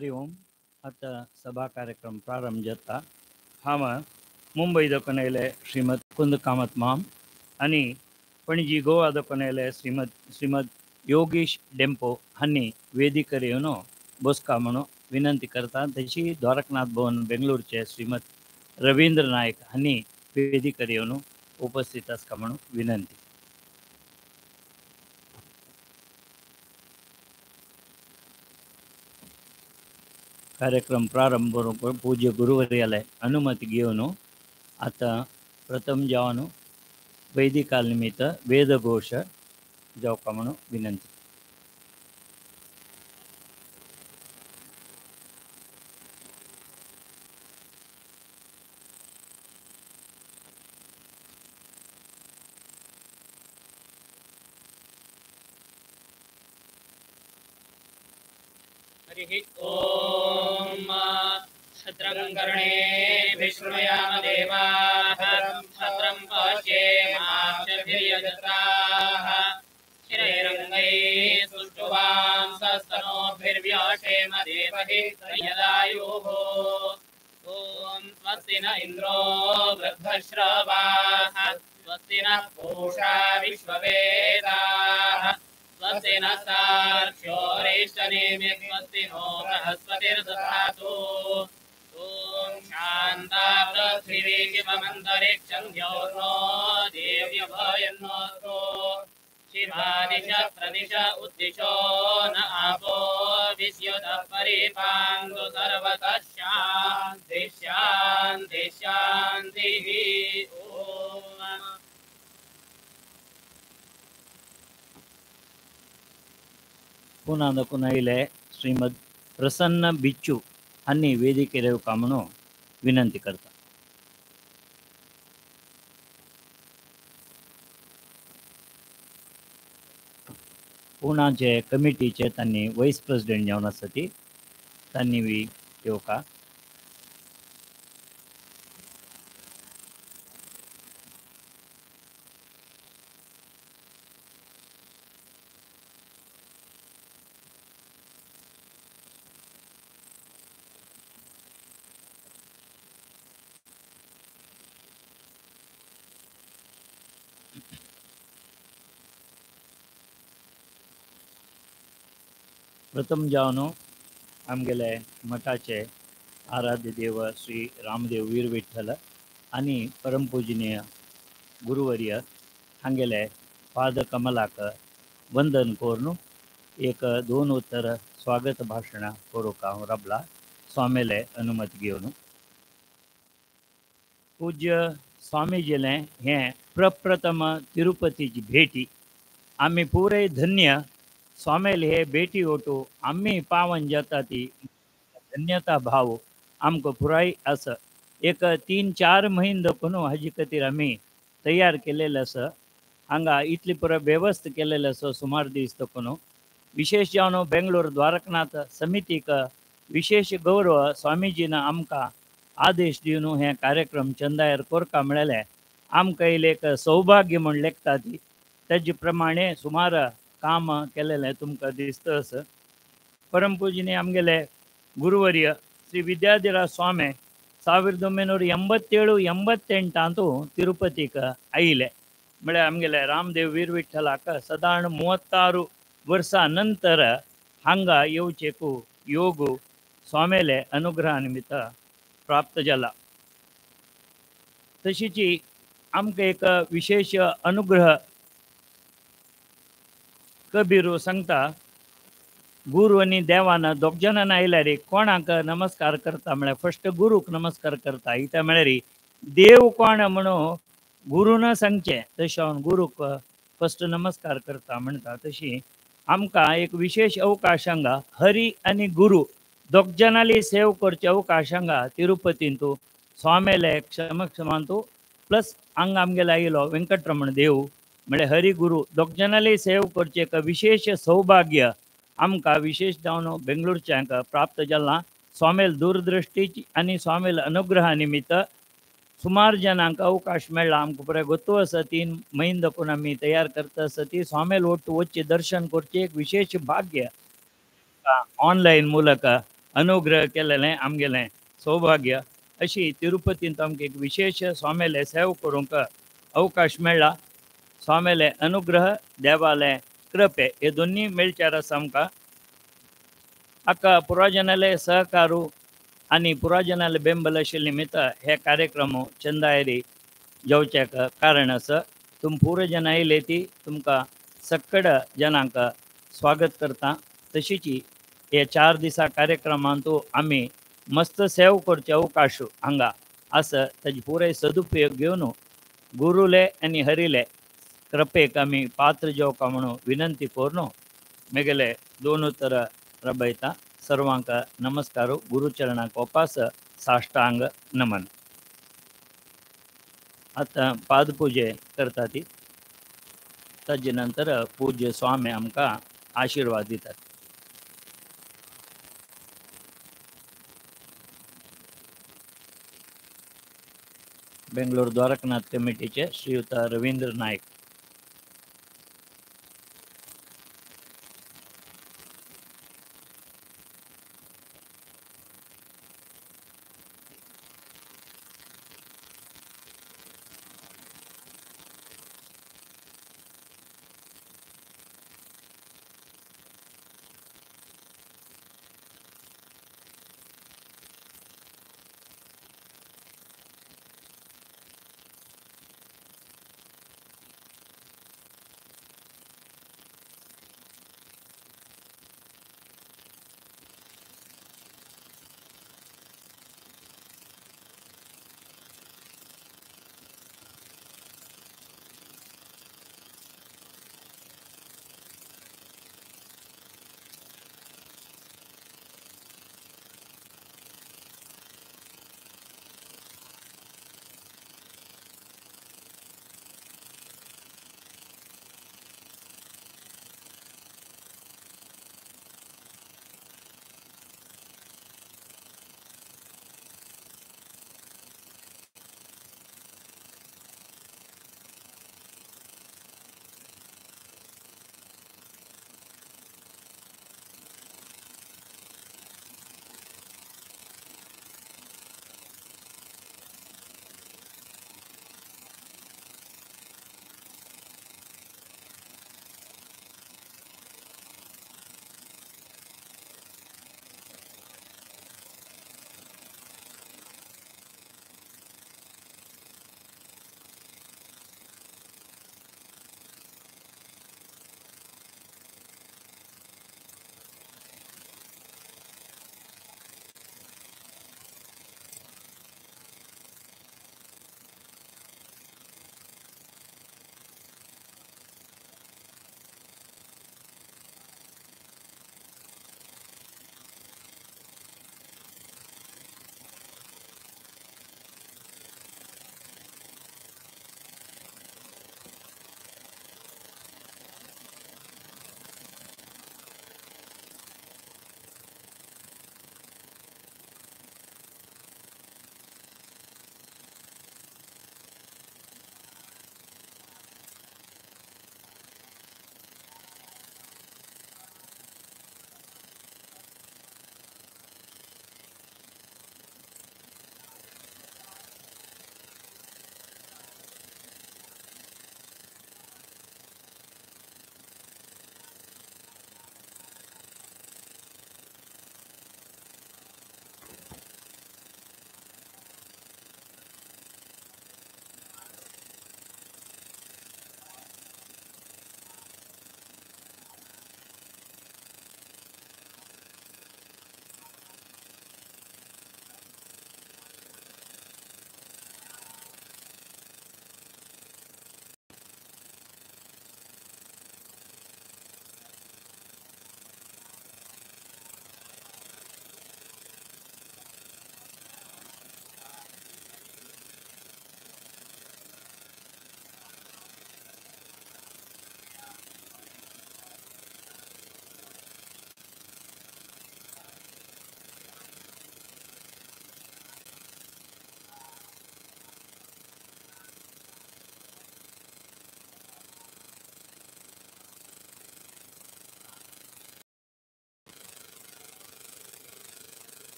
हरि ओम. आता सभा कार्यक्रम प्रारंभ जाता. हांव मुंबई दोकोनेले श्रीमद कुंद कामत माम आणि पणजी गोवा दोकोनेले श्रीमद योगीश डेंपो हांनी वेदिकेर येवन बसका म्हणून विनंती करता. तशी द्वारकनाथ भवन बेंगलोरचे श्रीमद रवींद्र नायक हांनी वेदिकेर येवन उपस्थित आसका म्हणून विनंती. कार्यक्रम प्रारंभ बरोबर पूज्य गुरुवर्यालय अनुमती घेवन आता प्रथम जावन वैदिकाल निमित्त वेदघोष जावका म्हणून विनंती. ओम छत्रं कर्णे विष्णुयाम देवाः छत्रं पश्येमाक्षभिर्यजत्राः चिरैरङ्गैः सुष्ठुवां सस्तनोभिर्व्याशेम देवहि संयदायुः. ॐ स्वस्ति न इन्द्रो वृद्धश्रवाः स्वस्ति नः पूषा विश्ववेदाः स्वस्ति नः सार्क्ष्योरेष्टनेमिः स्वस्ति नो बृहस्पतिर्दधातु. ॐ शान्ता पृथिवी किमन्तरिक्षं द्यौर्नो देव्यभयन्नोऽस्तु. शिवादिश प्रदिश उद्दिशो न आपो विद्युतः परिपान्तु सर्वतः शान्तिः शान्तिः शान्तिः. ॐ पुन्हा इले श्रीमद प्रसन्न बिच्चू हांनी वेदिकेर येवका म्हणून विनंती करता. पुणाचे कमिटीचे तांणी वायस प्रेसिडेंट जावन आसा ती तांणी बी येवका. प्रथम जावन आमगेले मठाचे आराध्य देव श्री रामदेव वीर विठ्ठल आणि परमपूजनीय गुरुवर्य हांगेले पाद कमलाक वंदन करून एक 2 उत्तर स्वागत भाषण करूंक हांव राबला स्वामीले अनुमती घेवन. पूज्य स्वामीजीले हे प्रप्रथम तिरुपतीची भेटी आम्ही पुरे धन्य. स्वामेल हे भेटी ओटू आम्ही पावन जाता ती धन्यता भाव आमकां पुराय आसा. एक 3-4 म्हयने दोकून हाजे खातीर आमी तयार केलेले आसा. हांगा इतली पुरो वेवस्थ केलेले आसा सुमार दीस दोकून. विशेष जावन बेंगलोर द्वारकनाथ समितीक विशेष गौरव स्वामीजीन आमकां आदेश दिवन हे कार्यक्रम चंदायर करका मेळ्ळे. आमकां एक सौभाग्य म्हण लेखता ती तेजे प्रमाणे सुमार काम केलेलें तुमकां दिसतस. परमपूजनीय आमगेले गुरुवर्य श्री विद्याधीराज स्वामी 1987-88 तिरुपतीक आयिल्ले. म्हळ्यार आमगेले रामदेव वीर विठ्ठलाक सादारण 36 वर्सां नंतर हांगा येवचेक योग स्वामेले अनुग्रहा निमित्त प्राप्त जाला. तशीच आमकां एक विशेष अनुग्रह कबीरू सांगता. गुरु आणि देवान दोग जाणांना आयल्यार कोणाक नमस्कार करता म्हळ्यार फस्ट गुरूक नमस्कार करता. इता म्हळ्यार देव कोण म्हणून गुरुन सांगचे तशें हांव गुरूक फस्ट नमस्कार करता म्हणटा. तशी आमकां एक विशेष अवकाश हांगा हरी आनी गुरू दोग जाणांली सेव करचे अवकाश हांगा तिरुपतींत स्वामेले क्षमक्षमांतू प्लस हांगा आमगेलो आयलो वेंकटरमण देव म्हळ्यार हरी गुरू दोग जाणांली सेव करचे एक विशेष सौभाग्य आमकां विशेष जावन बेंगलोरच्यांक प्राप्त जालां. स्वामेल दूरदृश्टीची आनी स्वामेल अनुग्रहा निमित्त सुमार जनांक अवकाश मेळ्ळा. आमकां पुराय गोतू आसा 3 म्हयने दोकून आमी तयार करता आसा ती स्वामेल ओट्टू वच्चे दर्शन करचे एक विशेष भाग्य ऑनलायन ಮೂಲಕ अनुग्रह केलेलें आमगेलें सौभाग्य. अशी तिरुपतींत आमकां एक विशेष स्वामेले सेवा करूंक अवकाश मेळ्ळा. स्वामेले अनुग्रह, देवाले कृपे हे दोन्ही मेळच्यार आसा आमकां. हाका पुराजनाले सहकारू आनी पुराजनाले बेंबल आशिल्ले निमित्त हे कार्यक्रम चंदायरी जावच्याक कारण आसा. तुम पूर जन आयले ती तुमकां सक्कड जनांक स्वागत करता. तशीच हे 4 दिसा कार्यक्रमांत आमी मस्त सेवा करचे अवकाश हांगा आसा. ताजी पुराय सदुपयोग घेवन गुरुले आनी हरिले कृपेक आमी पात्र जेवका म्हणून विनंती करून मेगेले 2 उतर रबयता. सर्वांक नमस्कार. गुरुचरणाक वापस साष्टांग नमन. आतां पादपुजे करता ती. ताजे नंतर पूज्य स्वामी आमकां आशिर्वाद दितात. बेंगलोर द्वारकनाथ कमिटीचे श्रीयुत रवींद्र नायक.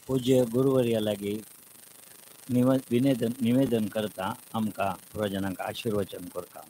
पूज्य गुरुवर्या लागी निवेदन करता आमकां प्रवचनाक आशिर्वचन करता.